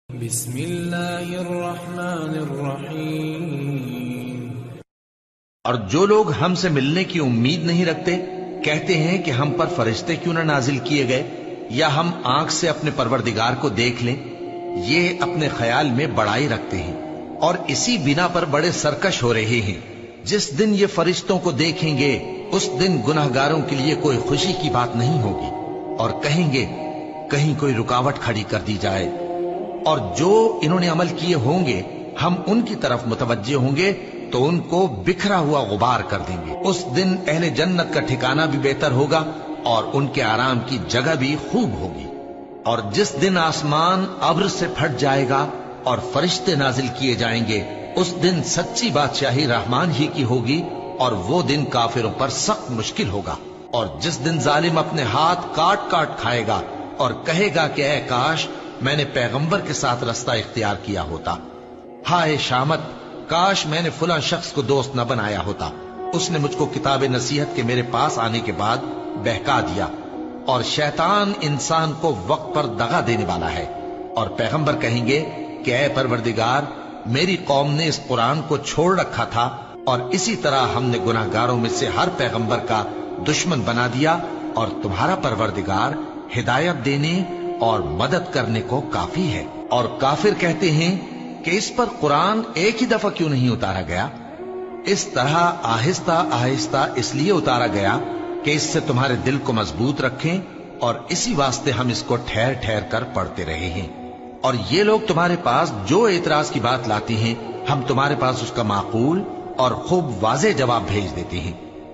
بسم اللہ الرحمن الرحیم۔ اور جو لوگ ہم سے ملنے کی امید نہیں رکھتے کہتے ہیں کہ ہم پر فرشتے کیوں نہ نازل کیے گئے یا ہم آنکھ سے اپنے پروردگار کو دیکھ لیں، یہ اپنے خیال میں بڑائی رکھتے ہیں اور اسی بنا پر بڑے سرکش ہو رہے ہیں۔ جس دن یہ فرشتوں کو دیکھیں گے اس دن گناہگاروں کے لیے کوئی خوشی کی بات نہیں ہوگی اور کہیں گے کہیں کوئی رکاوٹ کھڑی کر دی جائے، اور جو انہوں نے عمل کیے ہوں گے ہم ان کی طرف متوجہ ہوں گے تو ان کو بکھرا ہوا غبار کر دیں گے۔ اس دن اہل جنت کا ٹھکانہ بھی بہتر ہوگا اور ان کے آرام کی جگہ بھی خوب ہوگی۔ اور جس دن آسمان ابر سے پھٹ جائے گا اور فرشتے نازل کیے جائیں گے اس دن سچی بادشاہی رحمان ہی کی ہوگی، اور وہ دن کافروں پر سخت مشکل ہوگا۔ اور جس دن ظالم اپنے ہاتھ کاٹ کاٹ کھائے گا اور کہے گا کہ اے کاش میں نے پیغمبر کے ساتھ رستہ اختیار کیا ہوتا، ہائے شامت کاش میں نے فلاں شخص کو دوست نہ بنایا ہوتا، اس نے مجھ کو کتاب نصیحت کے میرے پاس آنے کے بعد بہکا دیا۔ اور شیطان انسان کو وقت پر دغا دینے والا ہے، اور پیغمبر کہیں گے کہ اے پروردگار میری قوم نے اس قرآن کو چھوڑ رکھا تھا اور اسی طرح ہم نے گناہگاروں میں سے ہر پیغمبر کا دشمن بنا دیا، اور تمہارا پروردگار ہدایت دینے اور مدد کرنے کو کافی ہے۔ اور کافر کہتے ہیں کہ اس پر قرآن ایک ہی دفعہ کیوں نہیں اتارا گیا؟ اس طرح آہستہ آہستہ اس لیے اتارا گیا کہ اس سے تمہارے دل کو مضبوط رکھیں، اور اسی واسطے ہم اس کو ٹھہر ٹھہر کر پڑھتے رہے ہیں۔ اور یہ لوگ تمہارے پاس جو اعتراض کی بات لاتے ہیں ہم تمہارے پاس اس کا معقول اور خوب واضح جواب بھیج دیتے ہیں۔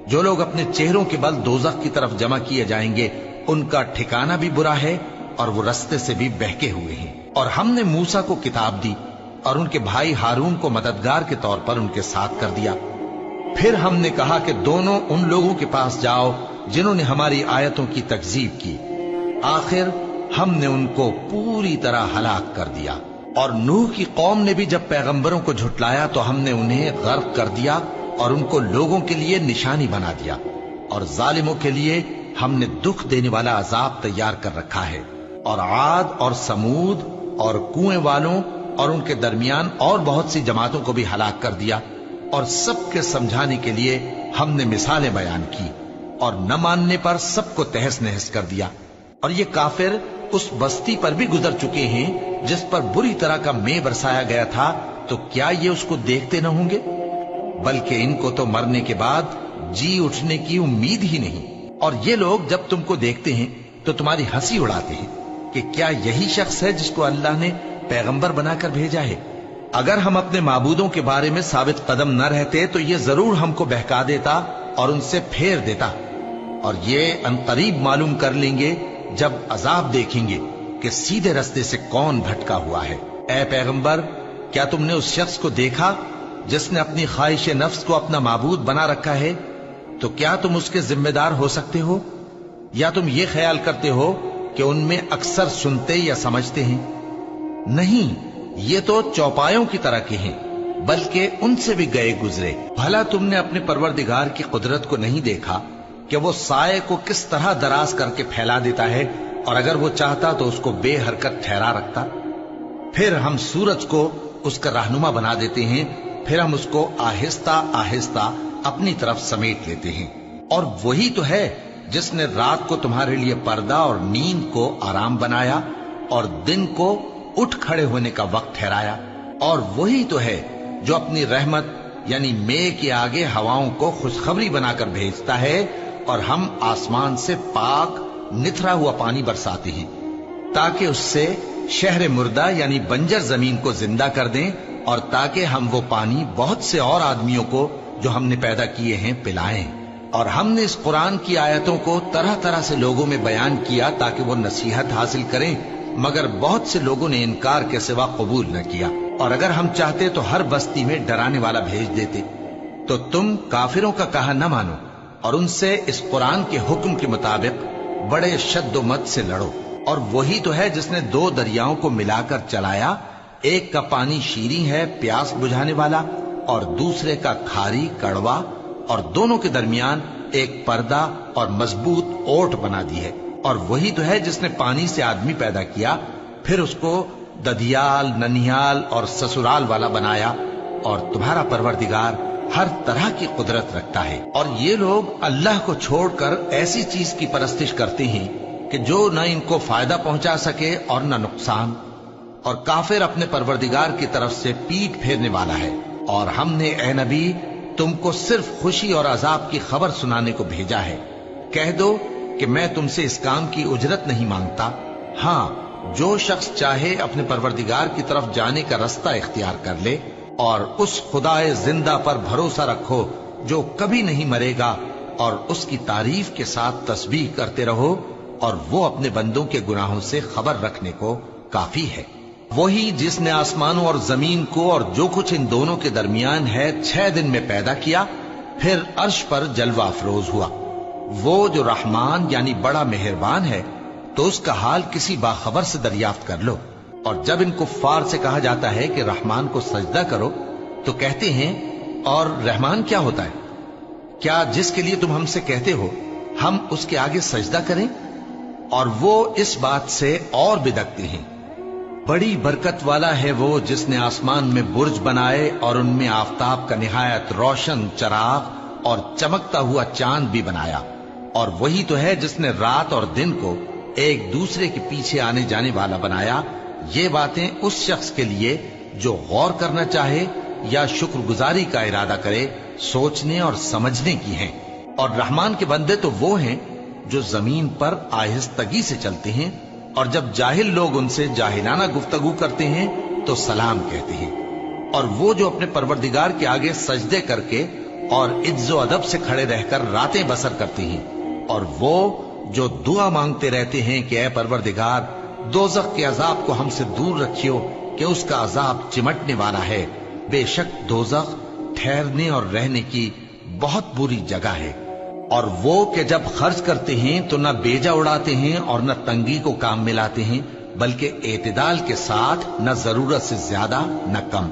جو لوگ اپنے چہروں کے بل دوزخ کی طرف جمع کیے جائیں گے ان کا ٹھکانہ بھی برا ہے اور وہ رستے سے بھی بہکے ہوئے ہیں۔ اور ہم نے موسیٰ کو کتاب دی اور ان کے بھائی ہارون کو مددگار کے طور پر ان کے ساتھ کر دیا۔ پھر ہم نے کہا کہ دونوں ان لوگوں کے پاس جاؤ جنہوں نے ہماری آیتوں کی تکذیب کی، آخر ہم نے ان کو پوری طرح ہلاک کر دیا۔ اور نوح کی قوم نے بھی جب پیغمبروں کو جھٹلایا تو ہم نے انہیں غرق کر دیا اور ان کو لوگوں کے لیے نشانی بنا دیا، اور ظالموں کے لیے ہم نے دکھ دینے والا عذاب تیار کر رکھا ہے۔ اور عاد اور سمود اور کنویں والوں اور ان کے درمیان اور بہت سی جماعتوں کو بھی ہلاک کر دیا، اور سب کے سمجھانے کے لیے ہم نے مثالیں بیان کی، اور نہ ماننے پر سب کو تہس نہس کر دیا۔ اور یہ کافر اس بستی پر بھی گزر چکے ہیں جس پر بری طرح کا مے برسایا گیا تھا، تو کیا یہ اس کو دیکھتے نہ ہوں گے؟ بلکہ ان کو تو مرنے کے بعد جی اٹھنے کی امید ہی نہیں۔ اور یہ لوگ جب تم کو دیکھتے ہیں تو تمہاری ہنسی اڑاتے ہیں کہ کیا یہی شخص ہے جس کو اللہ نے پیغمبر بنا کر بھیجا ہے؟ اگر ہم اپنے معبودوں کے بارے میں ثابت قدم نہ رہتے تو یہ ضرور ہم کو بہکا دیتا اور ان سے پھیر دیتا، اور یہ عنقریب معلوم کر لیں گے جب عذاب دیکھیں گے کہ سیدھے رستے سے کون بھٹکا ہوا ہے۔ اے پیغمبر کیا تم نے اس شخص کو دیکھا جس نے اپنی خواہش نفس کو اپنا معبود بنا رکھا ہے؟ تو کیا تم اس کے ذمہ دار ہو سکتے ہو؟ یا تم یہ خیال کرتے ہو کہ ان میں اکثر سنتے یا سمجھتے ہیں؟ نہیں، یہ تو چوپایوں کی طرح کے ہیں، بلکہ ان سے بھی گئے گزرے۔ بھلا تم نے اپنے پروردگار کی قدرت کو نہیں دیکھا کہ وہ سائے کو کس طرح دراز کر کے پھیلا دیتا ہے، اور اگر وہ چاہتا تو اس کو بے حرکت ٹھہرا رکھتا؟ پھر ہم سورج کو اس کا رہنما بنا دیتے ہیں، پھر ہم اس کو آہستہ آہستہ اپنی طرف سمیٹ لیتے ہیں۔ اور وہی تو ہے جس نے رات کو تمہارے لیے پردہ اور نیند کو آرام بنایا اور دن کو اٹھ کھڑے ہونے کا وقت ٹھہرایا۔ اور وہی تو ہے جو اپنی رحمت یعنی مے کے آگے ہواؤں کو خوشخبری بنا کر بھیجتا ہے، اور ہم آسمان سے پاک نتھرا ہوا پانی برساتے ہیں تاکہ اس سے شہر مردہ یعنی بنجر زمین کو زندہ کر دیں، اور تاکہ ہم وہ پانی بہت سے اور آدمیوں کو جو ہم نے پیدا کیے ہیں پلائیں۔ اور ہم نے اس قرآن کی آیتوں کو طرح طرح سے لوگوں میں بیان کیا تاکہ وہ نصیحت حاصل کریں، مگر بہت سے لوگوں نے انکار کے سوا قبول نہ کیا۔ اور اگر ہم چاہتے تو ہر بستی میں ڈرانے والا بھیج دیتے، تو تم کافروں کا کہا نہ مانو اور ان سے اس قرآن کے حکم کے مطابق بڑے شد و مت سے لڑو۔ اور وہی تو ہے جس نے دو دریاؤں کو ملا کر چلایا، ایک کا پانی شیریں ہے پیاس بجھانے والا، اور دوسرے کا کھاری کڑوا، اور دونوں کے درمیان ایک پردہ اور مضبوط اوٹ بنا دی ہے۔ اور وہی تو ہے جس نے پانی سے آدمی پیدا کیا، پھر اس کو ददियाल, ननिहाल और ससुराल वाला बनाया, और तुम्हारा परवरदिगार हर तरह की कुदरत रखता है। और ये लोग अल्लाह को छोड़कर ऐसी चीज की परस्तिश करते हैं कि जो न इनको फायदा पहुंचा सके और न नुकसान, और काफिर अपने परवरदिगार की तरफ से पीठ फेरने वाला है। और हमने ए नबी तुमको सिर्फ खुशी और अजाब की खबर सुनाने को भेजा है। कह दो कि मैं तुमसे इस काम की उजरत नहीं मांगता। हाँ, जो शख्स चाहे अपने परवरदिगार की तरफ जाने का रास्ता इख्तियार कर ले, और उस खुदाए जिंदा पर भरोसा रखो जो कभी नहीं मरेगा, और उसकी तारीफ के साथ तस्बीह करते रहो, और वो अपने बंदों के गुनाहों से खबर रखने को काफी है। वही जिसने आसमानों और जमीन को और जो कुछ इन दोनों के दरमियान है 6 दिन में पैदा किया, फिर अर्श पर जलवा अफरोज हुआ। वो जो रहमान यानी बड़ा मेहरबान है, तो उसका हाल किसी बाखबर से दरियाफ्त कर लो। और जब इन कुफ्फार से कहा जाता है कि रहमान को सजदा करो, तो कहते हैं, और रहमान क्या होता है? क्या जिसके लिए तुम हमसे कहते हो हम उसके आगे सजदा करें? और वो इस बात से और बिदकते हैं। बड़ी बरकत वाला है वो जिसने आसमान में बुर्ज बनाए और उनमें आफताब का निहायत रोशन चराग और चमकता हुआ चांद भी बनाया। और वही तो है जिसने रात और दिन को एक दूसरे के पीछे आने जाने वाला बनाया। ये बातें उस शख्स के लिए जो गौर करना चाहे या शुक्रगुजारी का इरादा करे, सोचने और समझने की हैं। और रहमान के बंदे तो वो हैं जो जमीन पर आहिस्तगी से चलते हैं, और जब जाहिल लोग उनसे जाहिलाना गुफ्तगू करते हैं तो सलाम कहते हैं। और वो जो अपने परवरदिगार के आगे सजदे करके और इज्जो अदब से खड़े रहकर रातें बसर करते हैं। और वो जो दुआ मांगते रहते हैं कि ऐ परवरदिगार, दोज़ख के अजाब को हमसे दूर रखियो कि उसका अजाब चिमटने वाला है। बेशक दोज़ख ठहरने और रहने की बहुत बुरी जगह है। और वो कि जब खर्च करते हैं तो न बेजा उड़ाते हैं और न तंगी को काम में लाते हैं, बल्कि एतदाल के साथ, न जरूरत से ज्यादा न कम।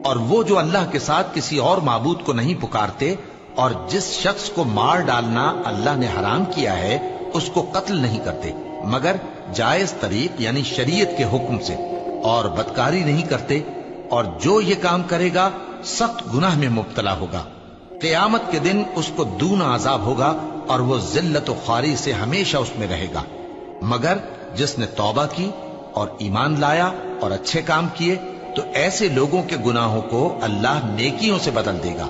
और वो जो अल्लाह के साथ किसी और माबूद को नहीं पुकारते, और जिस शख्स को मार डालना अल्लाह ने हराम किया है उसको कत्ल नहीं करते मगर जायज तरीक यानी शरीयत के हुक्म से, और बदकारी नहीं करते। और जो ये काम करेगा सख्त गुनाह में मुब्तला होगा। क़यामत के दिन उसको दूना अजाब होगा और वो जिल्लत और ख्वारी से हमेशा उसमें रहेगा। मगर जिसने तौबा की और ईमान लाया और अच्छे काम किए, तो ऐसे लोगों के गुनाहों को अल्लाह नेकियों से बदल देगा।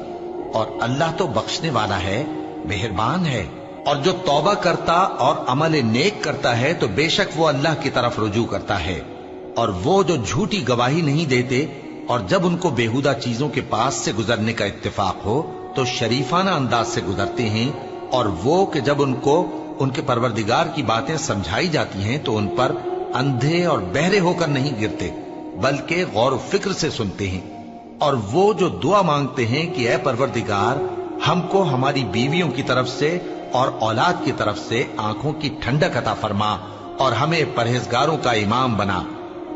और अल्लाह तो बख्शने वाला है, मेहरबान है। और जो तौबा करता और अमल नेक करता है तो बेशक वो अल्लाह की तरफ रुजू करता है। और वो जो झूठी गवाही नहीं देते, और जब उनको बेहुदा चीजों के पास से गुजरने का इत्तेफाक हो तो शरीफाना अंदाज से गुजरते हैं। और वो कि जब उनको उनके परवरदिगार की बातें समझाई जाती हैं तो उन पर अंधे और बहरे होकर नहीं गिरते, बल्कि गौर फिक्र से सुनते हैं। और वो जो दुआ मांगते हैं कि ऐ परवरदिगार, हमको हमारी बीवियों की तरफ से और औलाद की तरफ से आंखों की ठंडक अता फरमा और हमें परहेजगारों का इमाम बना।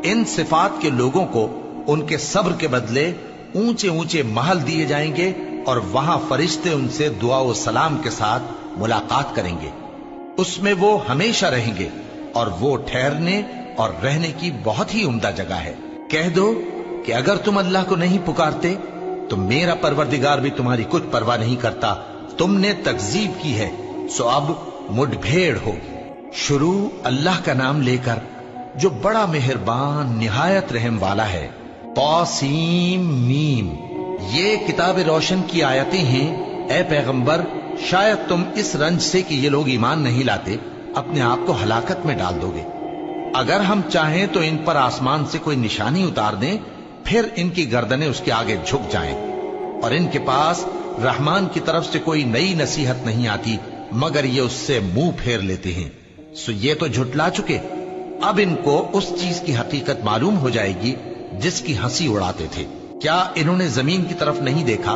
इन सिफात के लोगों को उनके सब्र के बदले ऊंचे ऊंचे महल दिए जाएंगे, और वहां फरिश्ते उनसे दुआ और सलाम के साथ मुलाकात करेंगे। उसमें वो हमेशा रहेंगे, और वो ठहरने और रहने की बहुत ही उम्दा जगह है। कह दो कि अगर तुम अल्लाह को नहीं पुकारते तो मेरा परवरदिगार भी तुम्हारी कुछ परवाह नहीं करता। तुमने तकजीब की है, सो अब मुठभेड़ होगी। शुरू अल्लाह का नाम लेकर जो बड़ा मेहरबान निहायत रहम वाला है। तौसीम मीम, ये किताब रोशन की आयतें हैं। ऐ पैगंबर, शायद तुम इस रंज से कि ये लोग ईमान नहीं लाते अपने आप को हलाकत में डाल दोगे। अगर हम चाहें तो इन पर आसमान से कोई निशानी उतार दें, फिर इनकी गर्दनें उसके आगे झुक जाएं, और इनके पास रहमान की तरफ से कोई नई नसीहत नहीं आती मगर ये उससे मुंह फेर लेते हैं। सो ये तो झुटला चुके, अब इनको उस चीज की हकीकत मालूम हो जाएगी जिसकी हंसी उड़ाते थे। क्या इन्होंने जमीन की तरफ नहीं देखा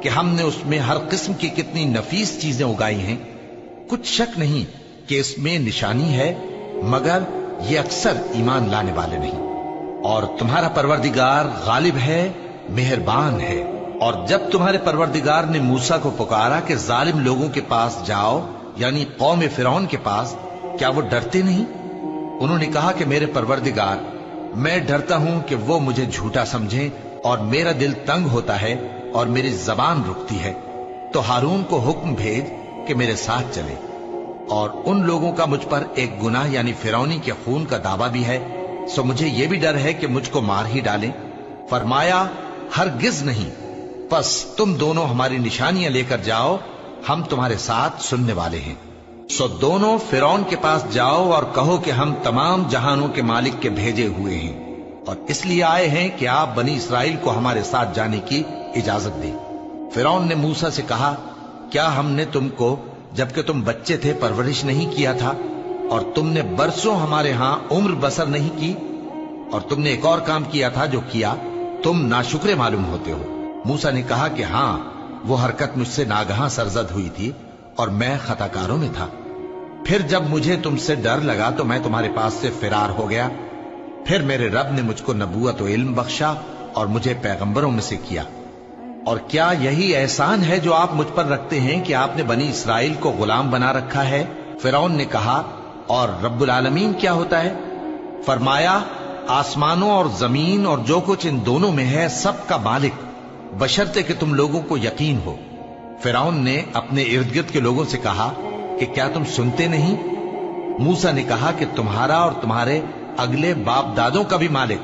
कि हमने उसमें हर किस्म की कितनी नफीस चीजें उगाई हैं? कुछ शक नहीं कि इसमें निशानी है, मगर ये अक्सर ईमान लाने वाले नहीं। और तुम्हारा परवरदिगार गालिब है, मेहरबान है। और जब तुम्हारे परवरदिगार ने मूसा को पुकारा कि जालिम लोगों के पास जाओ, यानी कौम फिरौन के पास, क्या वो डरते नहीं? उन्होंने कहा कि मेरे परवरदिगार, मैं डरता हूं कि वो मुझे झूठा समझें और मेरा दिल तंग होता है और मेरी जबान रुकती है। तो हारून को हुक्म भेज कि मेरे साथ चले। और उन लोगों का मुझ पर एक गुनाह यानी फिरौनी के खून का दावा भी है, सो मुझे यह भी डर है कि मुझको मार ही डालें। फरमाया, हरगिज नहीं, बस तुम दोनों हमारी निशानियां लेकर जाओ, हम तुम्हारे साथ सुनने वाले हैं। सो दोनों फिरौन के पास जाओ और कहो कि हम तमाम जहानों के मालिक के भेजे हुए हैं और इसलिए आए हैं कि आप बनी इसराइल को हमारे साथ जाने की इजाजत दें। फिरौन ने मूसा से कहा, क्या हमने तुमको जबकि तुम बच्चे थे परवरिश नहीं किया था और तुमने बरसों हमारे यहां उम्र बसर नहीं की? और तुमने एक और काम किया था जो किया, तुम नाशुक्रे मालूम होते हो। मूसा ने कहा कि हां, वो हरकत मुझसे नागहां सरजद हुई थी और मैं खताकारों में था। फिर जब मुझे तुमसे डर लगा तो मैं तुम्हारे पास से फिरार हो गया। फिर मेरे रब ने मुझको नबूवत और इल्म बख्शा और मुझे पैगंबरों में से किया। और क्या यही एहसान है जो आप मुझ पर रखते हैं कि आपने बनी इसराइल को गुलाम बना रखा है? फिरौन ने कहा, और रब्बुल आलमीन क्या होता है? फरमाया, आसमानों और जमीन और जो कुछ इन दोनों में है सब का मालिक, बशर्ते कि तुम लोगों को यकीन हो। फिरौन ने अपने इर्द गिर्द के लोगों से कहा कि क्या तुम सुनते नहीं? मूसा ने कहा कि तुम्हारा और तुम्हारे अगले बाप दादों का भी मालिक।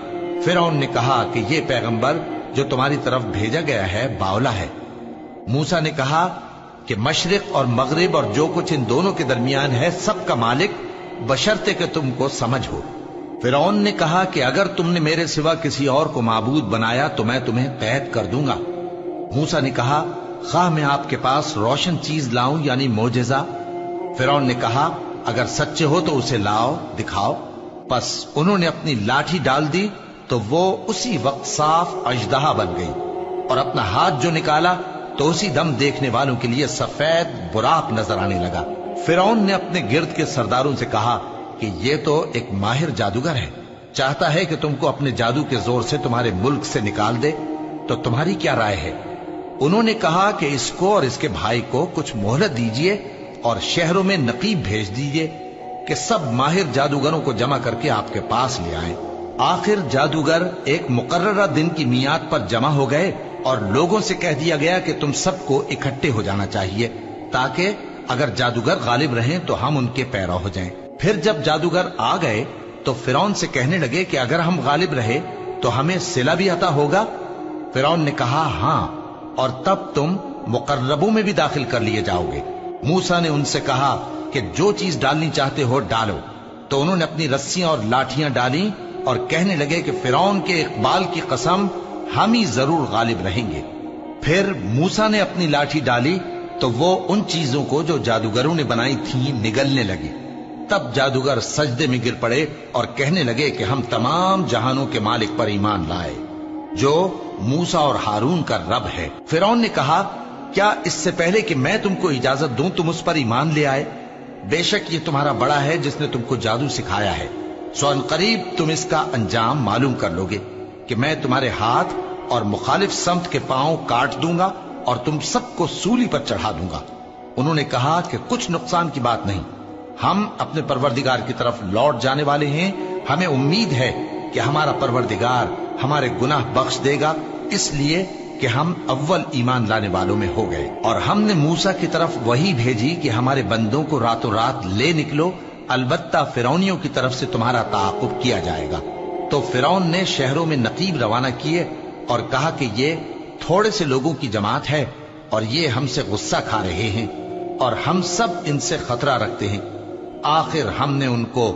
फिरौन ने कहा कि ये पैगंबर जो तुम्हारी तरफ भेजा गया है बावला है। मूसा ने कहा कि मशरिक और मगरिब और जो कुछ इन दोनों के दरमियान है सब का मालिक, बशर्ते कि तुमको समझ हो। फिरौन ने कहा कि अगर तुमने मेरे सिवा किसी और को माबूद बनाया तो मैं तुम्हें कैद कर दूंगा। मूसा ने कहा, खा मैं आपके पास रोशन चीज लाऊं यानी मोजेजा? फिरौन ने कहा, अगर सच्चे हो तो उसे लाओ, दिखाओ। बस उन्होंने अपनी लाठी डाल दी तो वो उसी वक्त साफ अजदहा बन गई और अपना हाथ जो निकाला तो उसी दम देखने वालों के लिए सफेद बुराक नजर आने लगा। फिरौन ने अपने गिर्द के सरदारों से कहा कि ये तो एक माहिर जादूगर है, चाहता है कि तुमको अपने जादू के जोर से तुम्हारे मुल्क से निकाल दे, तो तुम्हारी क्या राय है? उन्होंने कहा कि इसको और इसके भाई को कुछ मोहलत दीजिए और शहरों में नकीब भेज दीजिए कि सब माहिर जादूगरों को जमा करके आपके पास ले आए। आखिर जादूगर एक मुकर्ररा दिन की मियाद पर जमा हो गए और लोगों से कह दिया गया कि तुम सबको इकट्ठे हो जाना चाहिए ताकि अगर जादूगर गालिब रहें तो हम उनके पैरा हो जाएं। फिर जब जादूगर आ गए तो फिरौन से कहने लगे कि अगर हम गालिब रहे तो हमें सिला भी अता होगा? फिरौन ने कहा, हां, और तब तुम मुकर्रबों में भी दाखिल कर लिए जाओगे। मूसा ने उनसे कहा कि जो चीज डालनी चाहते हो डालो। तो उन्होंने अपनी रस्सियां और लाठियां डाली और कहने लगे कि फिरौन के इकबाल की कसम, हम ही जरूर गालिब रहेंगे। फिर मूसा ने अपनी लाठी डाली तो वो उन चीजों को जो जादूगरों ने बनाई थी निगलने लगी। तब जादूगर सजदे में गिर पड़े और कहने लगे कि हम तमाम जहानों के मालिक पर ईमान लाए जो मूसा और हारून का रब है। फिरौन ने कहा, क्या इससे पहले कि मैं तुमको इजाजत दूं तुम उस पर ईमान ले आए? बेशक ये तुम्हारा बड़ा है जिसने तुमको जादू सिखाया है, सो अनकरीब तुम इसका अंजाम मालूम कर लोगे कि मैं तुम्हारे हाथ और मुखालिफ समत के पांव काट दूंगा और तुम सबको सूली पर चढ़ा दूंगा। उन्होंने कहा कि कुछ नुकसान की बात नहीं, हम अपने परवरदिगार की तरफ लौट जाने वाले हैं। हमें उम्मीद है कि हमारा परवरदिगार हमारे गुनाह बख्श देगा, इसलिए कि हम अव्वल ईमान लाने वालों में हो गए। और हमने मूसा की तरफ वही भेजी कि हमारे बंदों को रातों रात ले निकलो, अलबत्ता फिरौनियों की तरफ से तुम्हारा ताक़ुब किया जाएगा। तो फिरौन ने शहरों में नकीब रवाना किए और कहा कि ये थोड़े से लोगों की जमात है और ये हमसे गुस्सा खा रहे हैं और हम सब इनसे खतरा रखते हैं। आखिर हमने उनको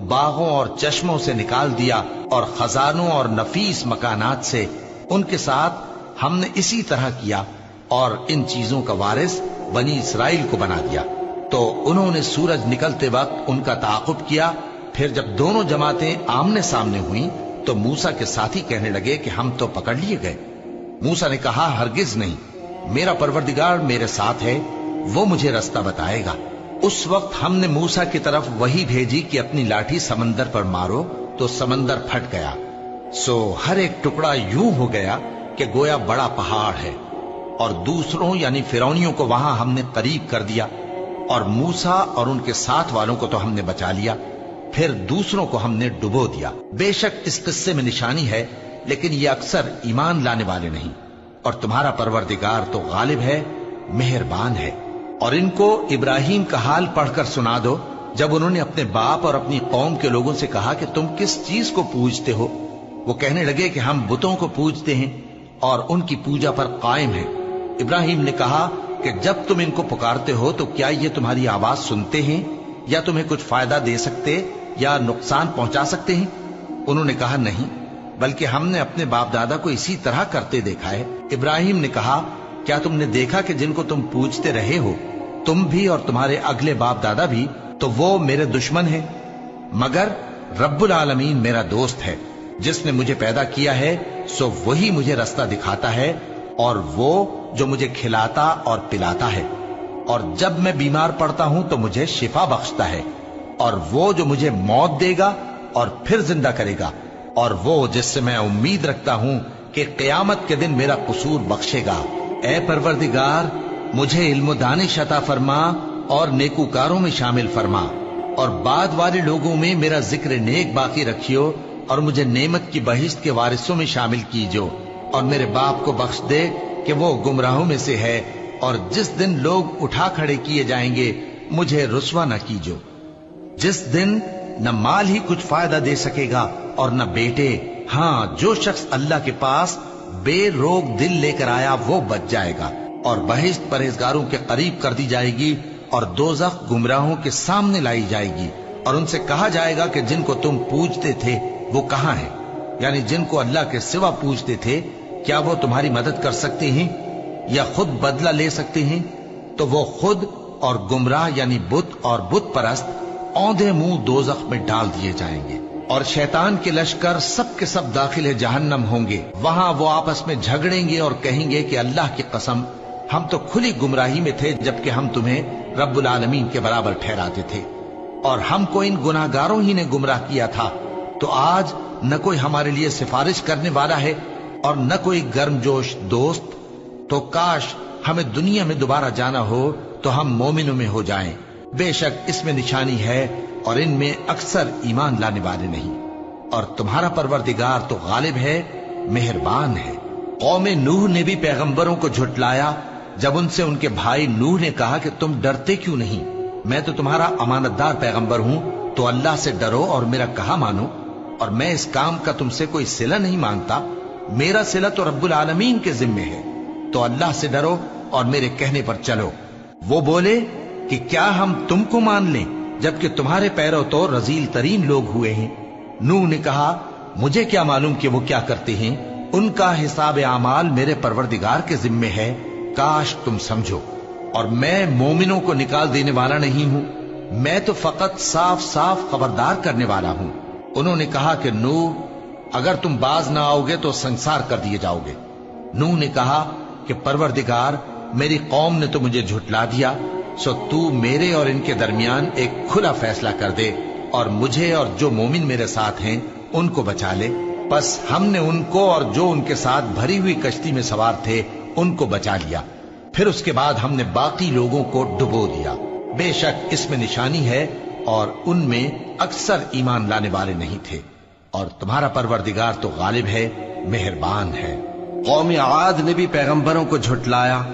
बागों और चश्मों से निकाल दिया और खजानों और नफीस मकानात से। उनके साथ हमने इसी तरह किया और इन चीजों का वारिस बनी इसराइल को बना दिया। तो उन्होंने सूरज निकलते वक्त उनका ताक़ुब किया। फिर जब दोनों जमातें आमने सामने हुई तो मूसा के साथी कहने लगे कि हम तो पकड़ लिए गए। मूसा ने कहा, हरगिज नहीं, मेरा परवरदिगार मेरे साथ है, वो मुझे रास्ता बताएगा। उस वक्त हमने मूसा की तरफ वही भेजी कि अपनी लाठी समंदर पर मारो, तो समंदर फट गया। सो हर एक टुकड़ा यूं हो गया कि गोया बड़ा पहाड़ है। और दूसरों यानी फिरौनियों को वहां हमने करीब कर दिया और मूसा और उनके साथ वालों को तो हमने बचा लिया, फिर दूसरों को हमने डुबो दिया। बेशक इस किस्से में निशानी है, लेकिन ये अक्सर ईमान लाने वाले नहीं। और तुम्हारा परवरदिगार तो गालिब है, मेहरबान है। और इनको इब्राहिम का हाल पढ़कर सुना दो, जब उन्होंने अपने बाप और अपनी कौम के लोगों से कहा कि तुम किस चीज को पूजते हो। वो कहने लगे कि हम बुतों को पूजते हैं और उनकी पूजा पर कायम हैं। इब्राहिम ने कहा कि जब तुम इनको पुकारते हो तो क्या ये तुम्हारी आवाज सुनते हैं या तुम्हें कुछ फायदा दे सकते या नुकसान पहुंचा सकते हैं? उन्होंने कहा नहीं, बल्कि हमने अपने बाप दादा को इसी तरह करते देखा है। इब्राहिम ने कहा, क्या तुमने देखा कि जिनको तुम पूजते रहे हो, तुम भी और तुम्हारे अगले बाप दादा भी, तो वो मेरे दुश्मन हैं, मगर रब्बुल आलमीन मेरा दोस्त है। जिसने मुझे पैदा किया है सो वही मुझे रास्ता दिखाता है, और वो जो मुझे खिलाता और पिलाता है, और जब मैं बीमार पड़ता हूं तो मुझे शिफा बख्शता है, और वो जो मुझे मौत देगा और फिर जिंदा करेगा, और वो जिससे मैं उम्मीद रखता हूं कि क़यामत के दिन मेरा कसूर बख्शेगा। ए परवरदिगार, मुझे इल्म दानिश अता फरमा और नेकूकारों में शामिल फरमा, और बाद वाले लोगों में मेरा जिक्र नेक बाकी रखियो, और मुझे नेमत की बहिश्त के वारिसों में शामिल कीजो, और मेरे बाप को बख्श दे कि वो गुमराहों में से है, और जिस दिन लोग उठा खड़े किए जाएंगे मुझे रुस्वा न कीजो, जिस दिन न माल ही कुछ फायदा दे सकेगा और न बेटे। हाँ, जो शख्स अल्लाह के पास बेरोग दिल लेकर आया वो बच जाएगा, और बहिश्त परहेजगारों के करीब कर दी जाएगी, और दोज़ख गुमराहों के सामने लाई जाएगी, और उनसे कहा जाएगा कि जिनको तुम पूजते थे वो कहाँ है, यानी जिनको अल्लाह के सिवा पूजते थे, क्या वो तुम्हारी मदद कर सकते हैं या खुद बदला ले सकते हैं? तो वो खुद और गुमराह यानी बुत और बुत परस्त औंधे मुंह दोज़ख में डाल दिए जाएंगे, और शैतान के लश्कर सब के सब दाखिल जहन्नम होंगे। वहां वो आपस में झगड़ेंगे और कहेंगे कि अल्लाह की कसम, हम तो खुली गुमराही में थे जबकि हम तुम्हें रब्बुल आलमीन के बराबर ठहराते थे, और हमको इन गुनाहगारों ही ने गुमराह किया था। तो आज न कोई हमारे लिए सिफारिश करने वाला है और न कोई गर्मजोश दोस्त। तो काश हमें दुनिया में दोबारा जाना हो तो हम मोमिनों में हो जाएं। बेशक इसमें निशानी है और इनमें अक्सर ईमान लाने वाले नहीं। और तुम्हारा परवरदिगार तो गालिब है, मेहरबान है। कौम नूह ने भी पैगंबरों को झुटलाया जब उनसे उनके भाई नूह ने कहा कि तुम डरते क्यों नहीं, मैं तो तुम्हारा अमानतदार पैगंबर हूं, तो अल्लाह से डरो और मेरा कहा मानो, और मैं इस काम का तुमसे कोई सिला नहीं मांगता, मेरा सिला तो रब्बुल आलमीन के जिम्मे है, तो अल्लाह से डरो और मेरे कहने पर चलो। वो बोले कि क्या हम तुमको मान लें जबकि तुम्हारे पैरों तो रजील तरीन लोग हुए हैं। नूह ने कहा, मुझे क्या मालूम कि वो क्या करते हैं, उनका हिसाब आमाल मेरे परवरदिगार के जिम्मे है, काश तुम समझो। और मैं मोमिनों को निकाल देने वाला नहीं हूं, मैं तो फकत साफ साफ खबरदार करने वाला हूं। उन्होंने कहा कि नूह, अगर तुम बाज ना आओगे तो संसार कर दिए जाओगे। नूह ने कहा कि परवरदिगार, मेरी कौम ने तो मुझे झुटला दिया, सो तू मेरे और इनके दरमियान एक खुला फैसला कर दे, और मुझे और जो मोमिन मेरे साथ हैं उनको बचा ले। बस हमने उनको और जो उनके साथ भरी हुई कश्ती में सवार थे उनको बचा लिया, फिर उसके बाद हमने बाकी लोगों को डुबो दिया। बेशक इसमें निशानी है और उनमें अक्सर ईमान लाने वाले नहीं थे। और तुम्हारा परवरदिगार तो गालिब है, मेहरबान है। कौम आद ने भी पैगंबरों को झुटलाया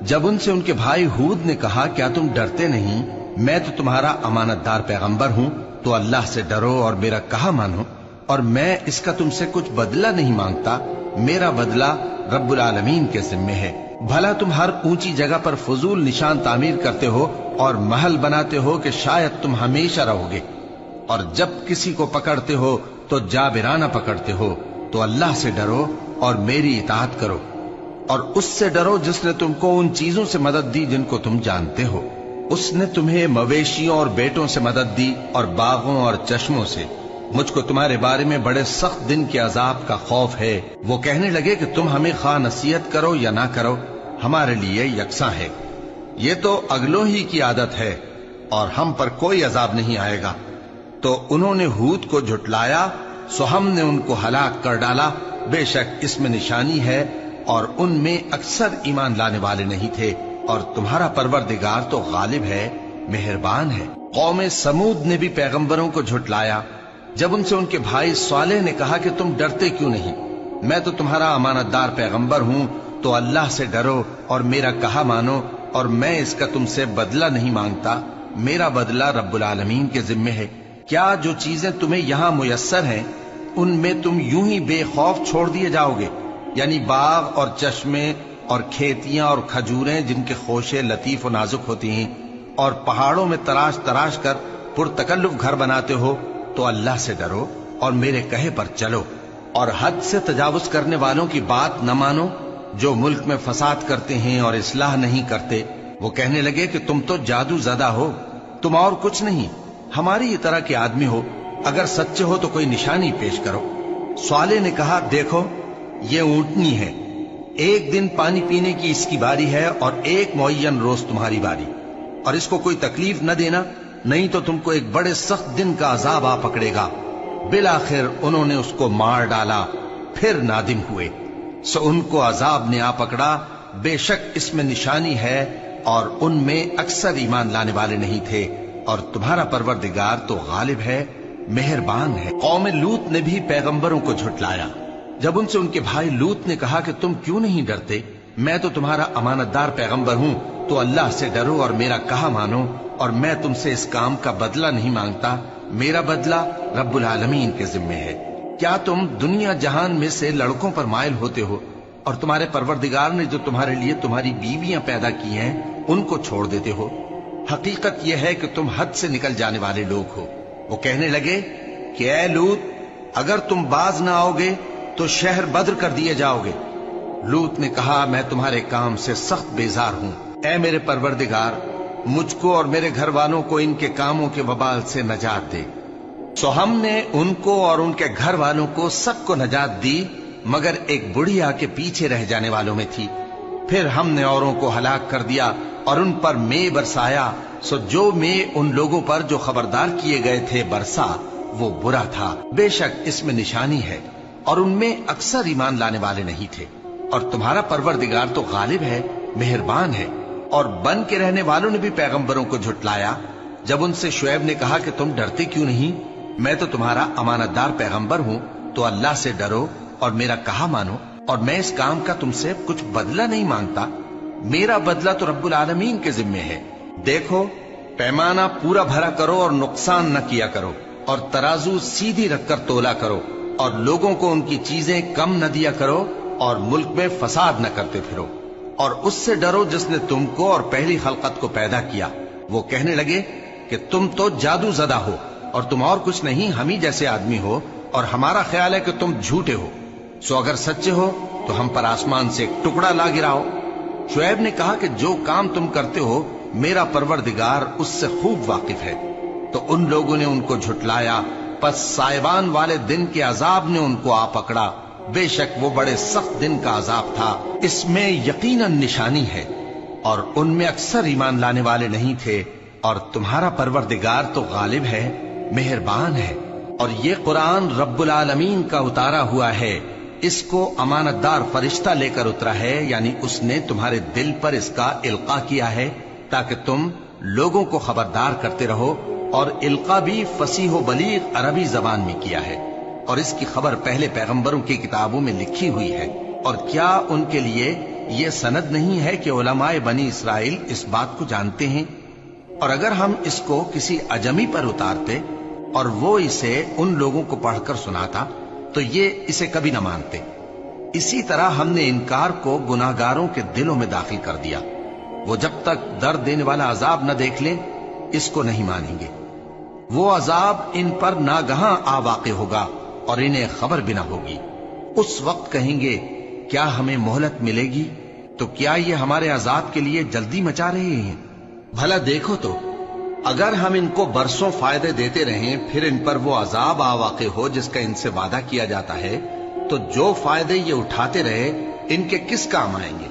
जब उनसे उनके भाई हूद ने कहा, क्या तुम डरते नहीं, मैं तो तुम्हारा अमानतदार पैगंबर हूं, तो अल्लाह से डरो और मेरा कहा मानो, और मैं इसका तुमसे कुछ बदला नहीं मांगता, मेरा बदला रब्बुल आलमीन के जिम्मे है। भला तुम हर ऊंची जगह पर फजूल निशान तामीर करते हो और महल बनाते हो कि शायद तुम हमेशा रहोगे, और जब किसी को पकड़ते हो तो जाबिराना पकड़ते हो। तो अल्लाह से डरो और मेरी इताअत करो, और उससे डरो जिसने तुमको उन चीजों से मदद दी जिनको तुम जानते हो। उसने तुम्हें मवेशियों और बेटों से मदद दी और बागों और चश्मों से। मुझको तुम्हारे बारे में बड़े सख्त दिन के अजाब का खौफ है। वो कहने लगे कि तुम हमें खा नसीहत करो या ना करो, हमारे लिए यकसा है। ये तो अगलों ही की आदत है और हम पर कोई अजाब नहीं आएगा। तो उन्होंने हूद को झुटलाया, सो हमने उनको हलाक कर डाला। बेशक इसमें निशानी है और उनमें अक्सर ईमान लाने वाले नहीं थे। और तुम्हारा परवरदिगार तो गालिब है, मेहरबान है। قوم سمود نے بھی پیغمبروں کو جھٹلایا جب ان سے ان کے بھائی صالح نے کہا کہ تم ڈرتے کیوں نہیں، میں تو تمہارا امانت دار پیغمبر ہوں، تو اللہ سے ڈرو اور میرا کہا مانو، اور میں اس کا تم سے بدلہ نہیں مانگتا، میرا بدلہ رب العالمین کے ذمے ہے۔ کیا جو چیزیں تمہیں یہاں میسر ہیں ان میں تم یوں ہی بے خوف چھوڑ دیے جاؤ گے؟ یعنی باغ اور چشمے اور کھیتیاں اور کھجوریں جن کے خوشے لطیف و نازک ہوتی ہیں، اور پہاڑوں میں تراش تراش کر پرتکلف گھر بناتے ہو، تو اللہ سے ڈرو اور میرے کہے پر چلو، اور حد سے تجاوز کرنے والوں کی بات نہ مانو جو ملک میں فساد کرتے ہیں اور اصلاح نہیں کرتے۔ وہ کہنے لگے کہ تم تو جادو زدہ ہو، تم اور کچھ نہیں، ہماری ہی طرح کے آدمی ہو، اگر سچے ہو تو کوئی نشانی پیش کرو۔ صالح نے کہا دیکھو یہ اونٹنی ہے، ایک دن پانی پینے کی اس کی باری ہے اور ایک معین روز تمہاری باری، اور اس کو کوئی تکلیف نہ دینا، نہیں تو تم کو ایک بڑے سخت دن کا عذاب آ پکڑے گا۔ بالآخر انہوں نے اس کو مار ڈالا، پھر نادم ہوئے، سو ان کو عذاب نے آ پکڑا، بے شک اس میں نشانی ہے اور ان میں اکثر ایمان لانے والے نہیں تھے، اور تمہارا پروردگار تو غالب ہے، مہربان ہے۔ قوم لوط نے بھی پیغمبروں کو جھٹلایا جب ان سے ان کے بھائی لوط نے کہا کہ تم کیوں نہیں ڈرتے، میں تو تمہارا امانت دار پیغمبر ہوں، تو اللہ سے ڈرو اور میرا کہا مانو، اور میں تم سے اس کام کا بدلہ نہیں مانگتا، میرا بدلہ رب العالمین کے ذمے ہے۔ کیا تم دنیا جہان میں سے لڑکوں پر مائل ہوتے ہو اور تمہارے پروردگار نے جو تمہارے لیے تمہاری بیویاں پیدا کی ہیں ان کو چھوڑ دیتے ہو؟ حقیقت یہ ہے کہ تم حد سے نکل جانے والے لوگ ہو۔ وہ کہنے لگے کہ اے لوط اگر تم باز نہ آؤ گے تو شہر بدر کر دیے جاؤ گے۔ لوط نے کہا میں تمہارے کام سے سخت بیزار ہوں، اے میرے پروردگار مجھ کو اور میرے گھر والوں کو ان کے کاموں کے وبال سے نجات دے۔ سو ہم نے ان کو اور ان کے گھر والوں کو سب کو نجات دی، مگر ایک بڑھیا کے پیچھے رہ جانے والوں میں تھی۔ پھر ہم نے اوروں کو ہلاک کر دیا اور ان پر مے برسایا، سو جو مے ان لوگوں پر جو خبردار کیے گئے تھے برسا وہ برا تھا۔ بے شک اس میں نشانی ہے اور ان میں اکثر ایمان لانے والے نہیں تھے، اور تمہارا پروردگار تو غالب ہے، مہربان ہے۔ اور بن کے رہنے والوں نے بھی پیغمبروں کو جھٹلایا جب ان سے شعیب نے کہا کہ تم ڈرتے کیوں نہیں، میں تو تمہارا امانت دار پیغمبر ہوں، تو اللہ سے ڈرو اور میرا کہا مانو، اور میں اس کام کا تم سے کچھ بدلہ نہیں مانگتا، میرا بدلہ تو رب العالمین کے ذمے ہے۔ دیکھو پیمانہ پورا بھرا کرو اور نقصان نہ کیا کرو، اور ترازو سیدھی رکھ کر تولا کرو، اور لوگوں کو ان کی چیزیں کم نہ دیا کرو، اور ملک میں فساد نہ کرتے پھرو، اور اس سے ڈرو جس نے تم کو اور پہلی خلقت کو پیدا کیا۔ وہ کہنے لگے کہ تم تو جادو زدہ ہو اور تم اور کچھ نہیں، ہم ہی جیسے آدمی ہو، اور ہمارا خیال ہے کہ تم جھوٹے ہو، سو اگر سچے ہو تو ہم پر آسمان سے ایک ٹکڑا لا گراؤ۔ شعیب نے کہا کہ جو کام تم کرتے ہو میرا پروردگار اس سے خوب واقف ہے۔ تو ان لوگوں نے ان کو جھٹلایا، پس سائبان والے دن کے عذاب نے ان کو آ پکڑا، بے شک وہ بڑے سخت دن کا عذاب تھا، اس میں یقیناً نشانی ہے، اور ان میں اکثر ایمان لانے والے نہیں تھے، اور تمہارا پروردگار تو غالب ہے، مہربان ہے۔ اور یہ قرآن رب العالمین کا اتارا ہوا ہے، اس کو امانت دار فرشتہ لے کر اترا ہے، یعنی اس نے تمہارے دل پر اس کا القاء کیا ہے تاکہ تم لوگوں کو خبردار کرتے رہو، اور القاء بھی فصیح و بلیغ عربی زبان میں کیا ہے، اور اس کی خبر پہلے پیغمبروں کی کتابوں میں لکھی ہوئی ہے۔ اور کیا ان کے لیے یہ سند نہیں ہے کہ علماء بنی اسرائیل اس بات کو جانتے ہیں؟ اور اگر ہم اس کو کسی اجمی پر اتارتے اور وہ اسے ان لوگوں کو پڑھ کر سناتا تو یہ اسے کبھی نہ مانتے۔ اسی طرح ہم نے انکار کو گناہگاروں کے دلوں میں داخل کر دیا، وہ جب تک درد دینے والا عذاب نہ دیکھ لیں اس کو نہیں مانیں گے۔ وہ عذاب ان پر ناگہاں آ واقع ہوگا اور انہیں خبر بھی نہ ہوگی۔ اس وقت کہیں گے کیا ہمیں مہلت ملے گی؟ تو کیا یہ ہمارے عذاب کے لیے جلدی مچا رہے ہیں؟ بھلا دیکھو تو اگر ہم ان کو برسوں فائدے دیتے رہیں پھر ان پر وہ عذاب آ واقع ہو جس کا ان سے وعدہ کیا جاتا ہے، تو جو فائدے یہ اٹھاتے رہے ان کے کس کام آئیں گے؟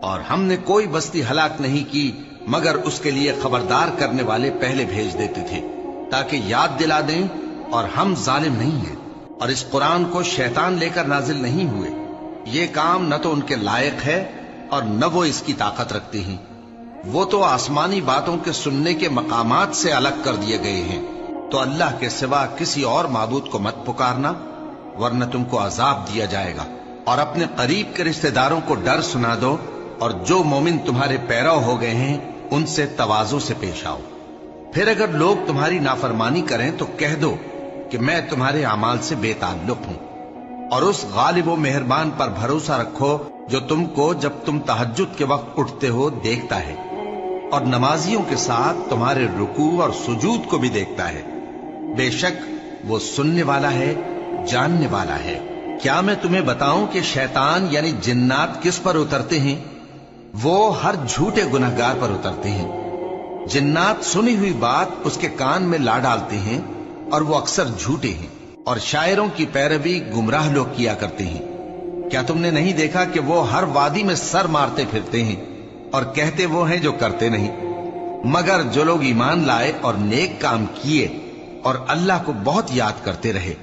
اور ہم نے کوئی بستی ہلاک نہیں کی مگر اس کے لیے خبردار کرنے والے پہلے بھیج دیتے تھے تاکہ یاد دلا دیں، اور ہم ظالم نہیں ہیں۔ اور اس قرآن کو شیطان لے کر نازل نہیں ہوئے، یہ کام نہ تو ان کے لائق ہے اور نہ وہ اس کی طاقت رکھتے ہیں۔ वो तो आसमानी बातों के सुनने के मकामात से अलग कर दिए गए हैं। तो अल्लाह के सिवा किसी और माबूद को मत पुकारना, वरना तुमको अजाब दिया जाएगा। और अपने करीब के रिश्तेदारों को डर सुना दो, और जो मोमिन तुम्हारे पैरव हो गए हैं उनसे तवाज़ो से पेश आओ। फिर अगर लोग तुम्हारी नाफरमानी करें तो कह दो कि मैं तुम्हारे अमाल से बेताल्लुक हूं, और उस गालिब व मेहरबान पर भरोसा रखो जो तुमको जब तुम तहज्जुद के वक्त उठते हो देखता है, और नमाजियों के साथ तुम्हारे रुकू और सुजूद को भी देखता है। बेशक वो सुनने वाला है, जानने वाला है। क्या मैं तुम्हें बताऊं कि शैतान यानी जिन्नात किस पर उतरते हैं? वो हर झूठे गुनहगार पर उतरते हैं। जिन्नात सुनी हुई बात उसके कान में ला डालते हैं, और वो अक्सर झूठे हैं, और शायरों की पैरवी गुमराह लोग किया करते हैं। क्या तुमने नहीं देखा कि वो हर वादी में सर मारते फिरते हैं, और कहते वो हैं जो करते नहीं। मगर जो लोग ईमान लाए और नेक काम किए और अल्लाह को बहुत याद करते रहे,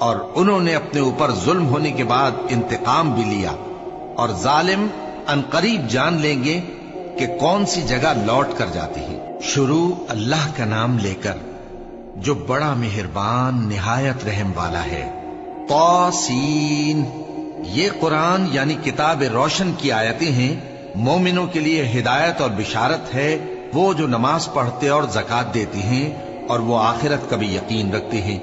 और उन्होंने अपने ऊपर जुल्म होने के बाद इंतकाम भी लिया, और जालिम अनकरीब जान लेंगे कि कौन सी जगह लौट कर जाती है। शुरू अल्लाह का नाम लेकर जो बड़ा मेहरबान निहायत रहम वाला है। तौसीन, ये कुरान यानी किताब रोशन की आयतें हैं। मोमिनों के लिए हिदायत और बिशारत है, वो जो नमाज पढ़ते और ज़कात देते हैं, और वो आखिरत का भी यकीन रखते हैं।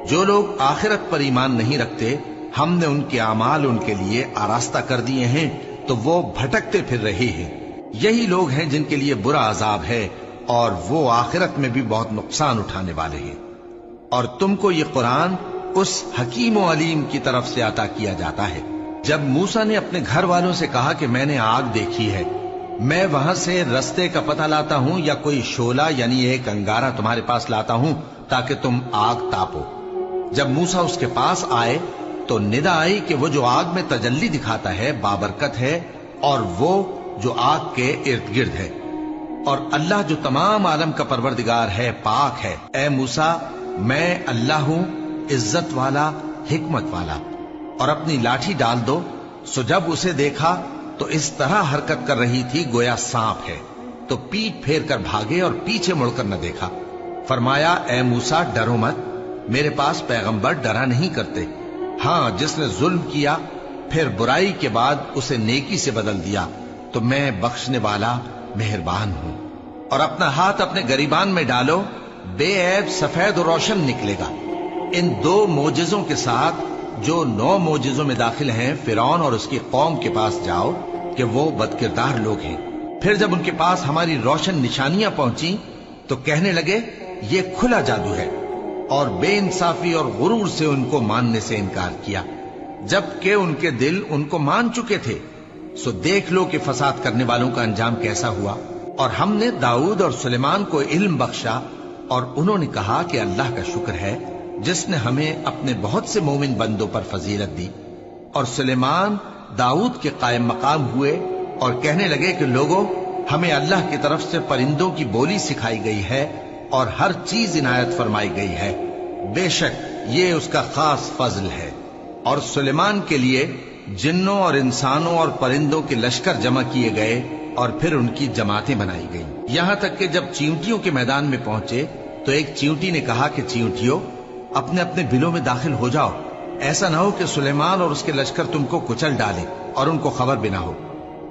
जो लोग आखिरत पर ईमान नहीं रखते, हमने उनके अमाल उनके लिए आरास्ता कर दिए हैं, तो वो भटकते फिर रहे हैं। यही लोग हैं जिनके लिए बुरा अजाब है, और वो आखिरत में भी बहुत नुकसान उठाने वाले हैं। और तुमको ये कुरान उस हकीम व अलीम की तरफ से अता किया जाता है। जब मूसा ने अपने घर वालों से कहा कि मैंने आग देखी है, मैं वहां से रस्ते का पता लाता हूं या कोई शोला यानी एक अंगारा तुम्हारे पास लाता हूं ताकि तुम आग तापो। जब मूसा उसके पास आए तो निदा आई कि वो जो आग में तजल्ली दिखाता है बाबरकत है, और वो जो आग के इर्द गिर्द है, और अल्लाह जो तमाम आलम का परवरदिगार है पाक है। ए मूसा, मैं अल्लाह हूं, इज्जत वाला, हिकमत वाला। और अपनी लाठी डाल दो। सो जब उसे देखा तो इस तरह हरकत कर रही थी गोया सांप है, तो पीठ फेर कर भागे और पीछे मुड़कर न देखा। फरमाया, ए मूसा, डरो मत, मेरे पास पैगंबर डरा नहीं करते। हां, जिसने जुल्म किया फिर बुराई के बाद उसे नेकी से बदल दिया, तो मैं बख्शने वाला मेहरबान हूं। और अपना हाथ अपने गरीबान में डालो, बेऐब सफेद और रोशन निकलेगा। इन दो मोजिजों के साथ जो 9 मोजिजों में दाखिल हैं, फिरौन और उसकी कौम के पास जाओ कि वो बदकिरदार लोग हैं। फिर जब उनके पास हमारी रोशन निशानियां पहुंची तो कहने लगे ये खुला जादू है, और बेइंसाफी और गुरूर से उनको मानने से इनकार किया, जबकि उनके दिल उनको मान चुके थे। सो देख लो कि फसाद करने वालों का अंजाम कैसा हुआ। और हमने दाऊद और सुलेमान को इल्म बख्शा, और उन्होंने कहा कि अल्लाह का शुक्र है जिसने हमें अपने बहुत से मोमिन बंदों पर फजीलत दी। और सुलेमान दाऊद के कायम मकाम हुए और कहने लगे कि लोगों, हमें अल्लाह की तरफ से परिंदों की बोली सिखाई गई है और हर चीज इनायत फरमाई गई है। बेशक ये उसका खास फजल है। और सुलेमान के लिए जिन्नों और इंसानों और परिंदों के लश्कर जमा किए गए और फिर उनकी जमातें बनाई गईं। यहां तक कि जब चींटियों के मैदान में पहुंचे तो एक चींटी ने कहा कि चींटियों, अपने अपने बिलों में दाखिल हो जाओ, ऐसा ना हो कि सुलेमान और उसके लश्कर तुमको कुचल डाले और उनको खबर भी ना हो।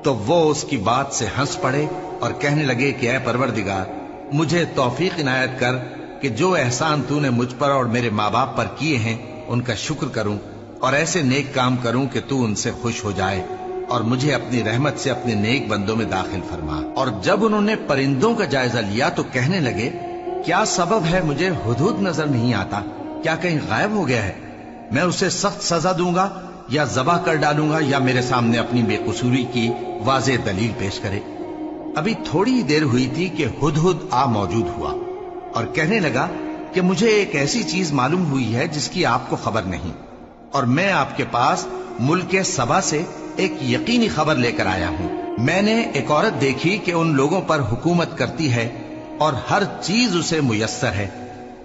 तो वो उसकी बात से हंस पड़े और कहने लगे कि ऐ परवरदिगार, मुझे तौफीक इनायत कर कि जो एहसान तूने मुझ पर और मेरे माँ बाप पर किए हैं उनका शुक्र करूं और ऐसे नेक काम करूं कि तू उनसे खुश हो जाए, और मुझे अपनी रहमत से अपने नेक बंदों में दाखिल फरमा। और जब उन्होंने परिंदों का जायजा लिया तो कहने लगे, क्या सबब है मुझे हुदहुद नजर नहीं आता, क्या कहीं गायब हो गया है? मैं उसे सख्त सजा दूंगा या जबा कर डालूंगा या मेरे सामने अपनी बेकसूरी की वाज़ेह दलील पेश करे। अभी थोड़ी ही देर हुई थी कि हुदहुद आ मौजूद हुआ और कहने लगा कि मुझे एक ऐसी चीज मालूम हुई है जिसकी आपको खबर नहीं, और मैं आपके पास मुल्क सबा से एक यकीनी खबर लेकर आया हूं। मैंने एक औरत देखी कि उन लोगों पर हुकूमत करती है और हर चीज उसे मुयस्सर है,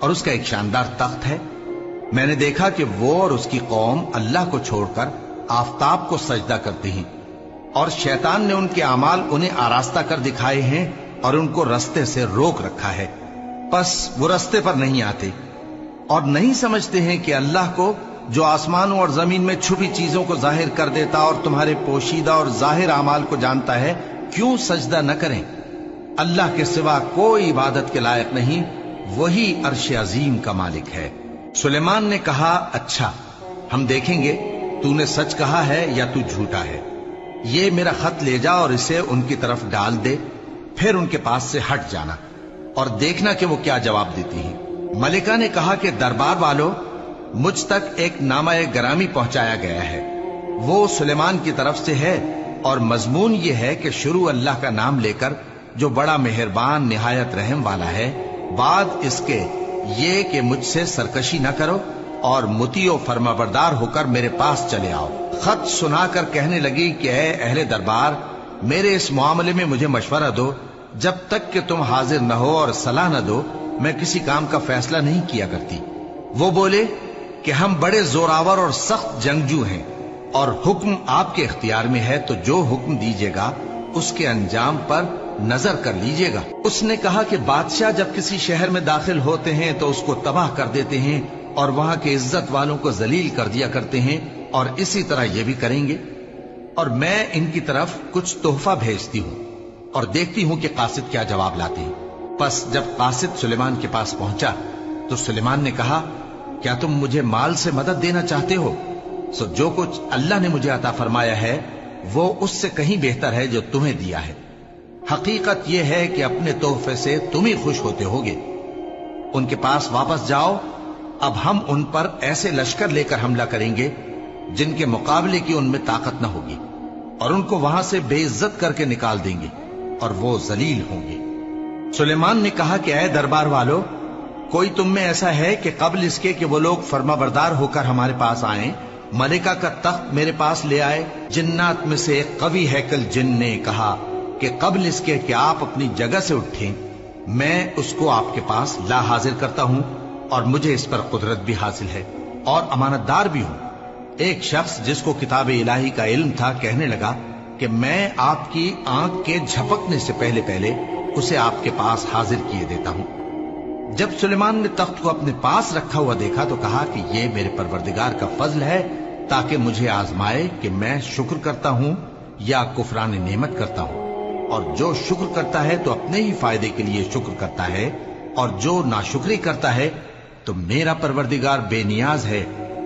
और उसका एक शानदार तख्त है। मैंने देखा कि वो और उसकी कौम अल्लाह को छोड़कर आफताब को सजदा करती हैं, और शैतान ने उनके अमाल उन्हें आरास्ता कर दिखाए हैं और उनको रास्ते से रोक रखा है। बस वो रास्ते पर नहीं आते और नहीं समझते हैं कि अल्लाह को, जो आसमानों और जमीन में छुपी चीजों को जाहिर कर देता और तुम्हारे पोशीदा और जाहिर अमाल को जानता है, क्यों सजदा न करें। अल्लाह के सिवा कोई इबादत के लायक नहीं, वही अर्श अजीम का मालिक है। सुलेमान ने कहा, अच्छा, हम देखेंगे तूने सच कहा है या तू झूठा है। ये मेरा खत ले जा और इसे उनकी तरफ डाल दे, फिर उनके पास से हट जाना और देखना कि वो क्या जवाब देती हैं। मलिका ने कहा कि दरबार वालों, मुझ तक एक नामा गरामी पहुंचाया गया है। वो सुलेमान की तरफ से है और मजमून ये है कि शुरू अल्लाह का नाम लेकर, जो बड़ा मेहरबान निहायत रहम वाला है, बाद इसके ये कि मुझसे सरकशी न करो और मुतियो फरमाबरदार होकर मेरे पास चले आओ। खत सुनाकर कहने लगी कि ऐ अहले दरबार, मेरे इस मामले में मुझे मशवरा दो। जब तक कि तुम हाजिर न हो और सलाह न दो, मैं किसी काम का फैसला नहीं किया करती। वो बोले कि हम बड़े जोरावर और सख्त जंगजू हैं और हुक्म आपके इख्तियार में है, तो जो हुक्म दीजिएगा उसके अंजाम पर नजर कर लीजिएगा। उसने कहा कि बादशाह जब किसी शहर में दाखिल होते हैं तो उसको तबाह कर देते हैं और वहां के इज्जत वालों को जलील कर दिया करते हैं, और इसी तरह ये भी करेंगे। और मैं इनकी तरफ कुछ तोहफा भेजती हूं और देखती हूं कि कासिद क्या जवाब लाते हैं। बस जब कासिद सुलेमान के पास पहुंचा तो सुलेमान ने कहा, क्या तुम मुझे माल से मदद देना चाहते हो? सो जो कुछ अल्लाह ने मुझे अता फरमाया है वो उससे कहीं बेहतर है जो तुम्हें दिया है। हकीकत यह है कि अपने तोहफे से तुम ही खुश होते होगे। उनके पास वापस जाओ, अब हम उन पर ऐसे लश्कर लेकर हमला करेंगे जिनके मुकाबले की उनमें ताकत न होगी, और उनको वहां से बेइज्जत करके निकाल देंगे और वो जलील होंगे। सुलेमान ने कहा कि ऐ दरबार वालों, कोई तुम में ऐसा है कि कबल इसके कि वो लोग फरमाबरदार होकर हमारे पास आए, मलिका का तख्त मेरे पास ले आए? जिन्नात में से एक कवि हैकल जिन ने कहा कि कबल इसके कि आप अपनी जगह से उठें, मैं उसको आपके पास ला हाजिर करता हूं और मुझे इस पर कुदरत भी हासिल है और अमानतदार भी हूं। एक शख्स जिसको किताब इलाही का इल्म था कहने लगा कि मैं आपकी आंख के झपकने से पहले पहले उसे आपके पास हाजिर किए देता हूं। जब सुलेमान ने तख्त को अपने पास रखा हुआ देखा तो कहा कि ये मेरे परवरदिगार का फजल है, ताकि मुझे आजमाए कि मैं शुक्र करता हूं या कुफरान नेमत करता हूं। और जो शुक्र करता है तो अपने ही फायदे के लिए शुक्र करता है, और जो नाशुक्री करता है तो मेरा परवरदिगार बेनियाज है,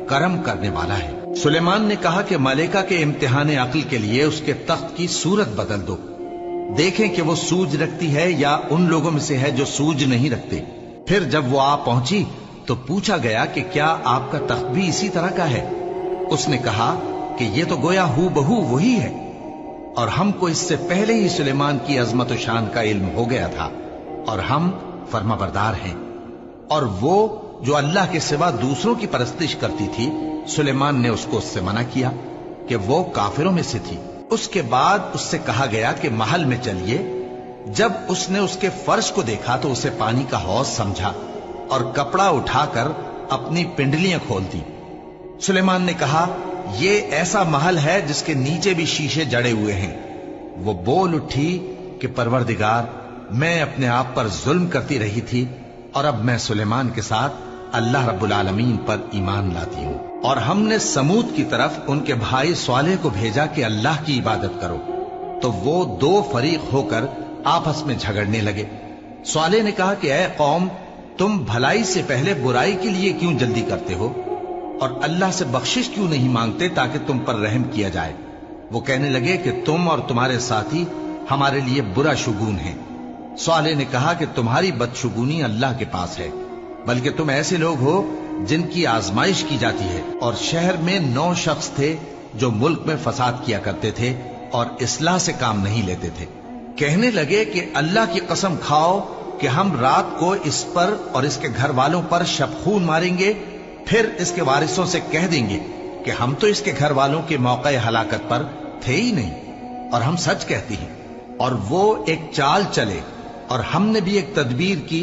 करम करने वाला है। सुलेमान ने कहा कि मलिका के इम्तिहान अक्ल के लिए उसके तख्त की सूरत बदल दो, देखें कि वो सूझ रखती है या उन लोगों में से है जो सूझ नहीं रखते। फिर जब वो आ पहुंची तो पूछा गया कि क्या आपका तख्त भी इसी तरह का है? उसने कहा कि ये तो गोया हू बहू वही है, और हमको इससे पहले ही सुलेमान की अजमत और शान का इल्म हो गया था, और हम फरमाबरदार हैं। और वो जो अल्लाह के सिवा दूसरों की परस्तिश करती थी, सुलेमान ने उसको उससे मना किया कि वो काफिरों में से थी। उसके बाद उससे कहा गया कि महल में चलिए। जब उसने उसके फर्श को देखा तो उसे पानी का हौज समझा और कपड़ा उठाकर अपनी पिंडलियां खोल दी। सुलेमान ने कहा, ये ऐसा महल है जिसके नीचे भी शीशे जड़े हुए हैं। वो बोल उठी कि परवरदिगार, मैं अपने आप पर जुल्म करती रही थी और अब मैं सुलेमान के साथ अल्लाह रब्बुल आलमीन पर ईमान लाती हूँ। और हमने समूद की तरफ उनके भाई स्वालेह को भेजा कि अल्लाह की इबादत करो, तो वो दो फरीक होकर आपस में झगड़ने लगे। स्वालेह ने कहा कि ऐ कौम, तुम भलाई से पहले बुराई के लिए क्यों जल्दी करते हो और अल्लाह से बख्शिश क्यों नहीं मांगते ताकि तुम पर रहम किया जाए? वो कहने लगे कि तुम और तुम्हारे साथी हमारे लिए बुरा शुगून है। स्वालेह ने कहा कि तुम्हारी बदशुगूनी अल्लाह के पास है, बल्कि तुम ऐसे लोग हो जिनकी आजमाइश की जाती है। और शहर में 9 शख्स थे जो मुल्क में फसाद किया करते थे और इस्लाह से काम नहीं लेते थे। कहने लगे कि अल्लाह की कसम खाओ कि हम रात को इस पर और इसके घर वालों पर शबखून मारेंगे, फिर इसके वारिसों से कह देंगे कि हम तो इसके घर वालों के मौके हलाकत पर थे ही नहीं और हम सच कहती हैं। और वो एक चाल चले और हमने भी एक तदबीर की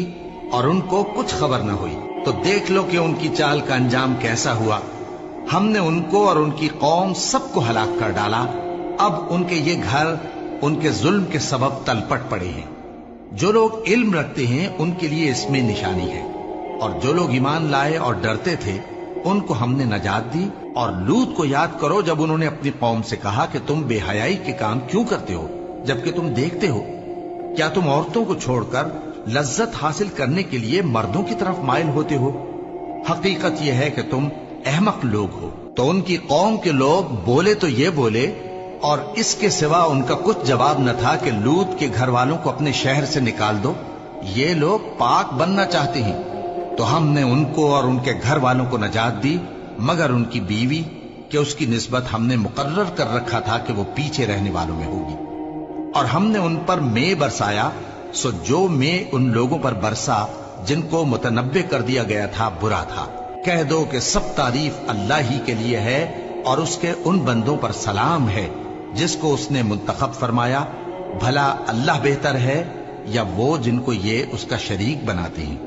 और उनको कुछ खबर न हुई। तो देख लो कि उनकी चाल का अंजाम कैसा हुआ। हमने उनको और उनकी कौम सबको हलाक कर डाला अब उनके ये घर उनके जुल्म के सबब तलपट पड़े हैं। जो लोग इल्म रखते हैं उनके लिए इसमें निशानी है, और जो लोग ईमान लाए और डरते थे उनको हमने नजात दी। और लूत को याद करो जब उन्होंने अपनी कौम से कहा कि तुम बेहयाई के काम क्यों करते हो जबकि तुम देखते हो? क्या तुम औरतों को छोड़कर लज्जत हासिल करने के लिए मर्दों की तरफ माइल होते हो? हकीकत यह है कि तुम अहमक लोग हो। तो उनकी कौम के लोग बोले तो ये बोले, और इसके सिवा उनका कुछ जवाब न था कि लूत के घर वालों को अपने शहर से निकाल दो, ये लोग पाक बनना चाहते हैं। तो हमने उनको और उनके घर वालों को नजात दी, मगर उनकी बीवी कि उसकी निस्बत हमने मुकर्रर कर रखा था कि वो पीछे रहने वालों में होगी। और हमने उन पर मे बरसाया, सो जो मे उन लोगों पर बरसा जिनको मुतनब्बे कर दिया गया था बुरा था। कह दो कि सब तारीफ अल्लाह ही के लिए है और उसके उन बंदों पर सलाम है जिसको उसने मुंतखब फरमाया। भला अल्लाह बेहतर है या वो जिनको ये उसका शरीक बनाते हैं।